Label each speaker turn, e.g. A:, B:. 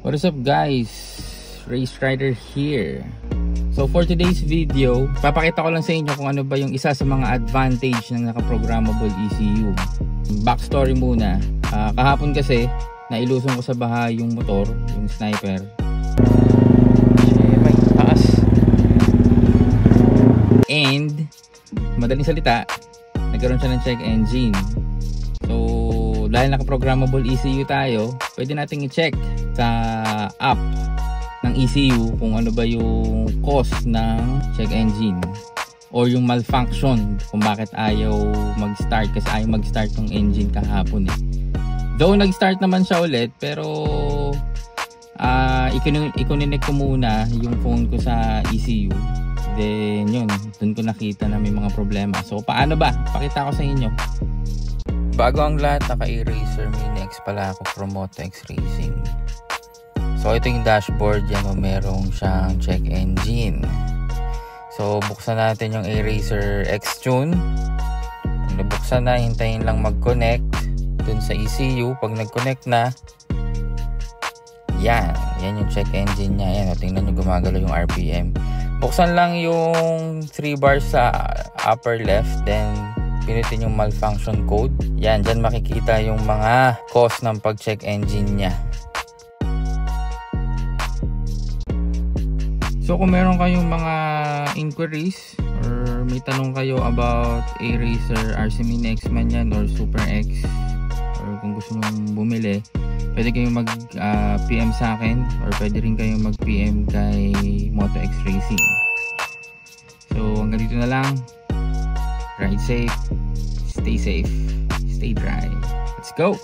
A: What is up guys? Race Rider here. So for today's video, papakita ko lang sa inyo kung ano ba yung isa sa mga advantage ng naka-programmable ECU. Backstory muna. Kahapon kasi nailusong ko sa bahay yung motor, yung sniper. May taas. And madaling salita, nagkaroon siya ng check engine. So dahil naka-programmable ECU tayo, pwede nating i-check sa app ng ECU kung ano ba yung cause ng check engine or yung malfunction kung bakit ayaw mag-start, kasi ayaw mag-start ng engine kahapon eh. Though nag-start naman siya ulit, pero i-connect ko muna yung phone ko sa ECU. Then yun, dun ko nakita na may mga problema. So paano ba? Pakita ko sa inyo. Bago ang lahat, naka-Eraser Mini X pala ako from MotoX Racing. So ito yung dashboard, yan o, merong siyang check engine. So buksan natin yung Eraser X-Tune. Pag nabuksan na, hintayin lang mag-connect dun sa ECU. Pag nag-connect na, yan yung check engine nya. Yan o, tingnan nyo, gumagalaw yung RPM. Buksan lang yung 3 bars sa upper left, then pinutin yung malfunction code. Yan, dyan makikita yung mga cause ng pag-check engine nya. So kung meron kayong mga inquiries or may tanong kayo about Eraser RC Mini X man yan or Super X, or kung gusto nyo bumili, pwede kayong mag PM sa akin, or pwede rin kayong mag PM kay MotoX Racing. So hanggang dito na lang. Ride safe, stay dry. Let's go!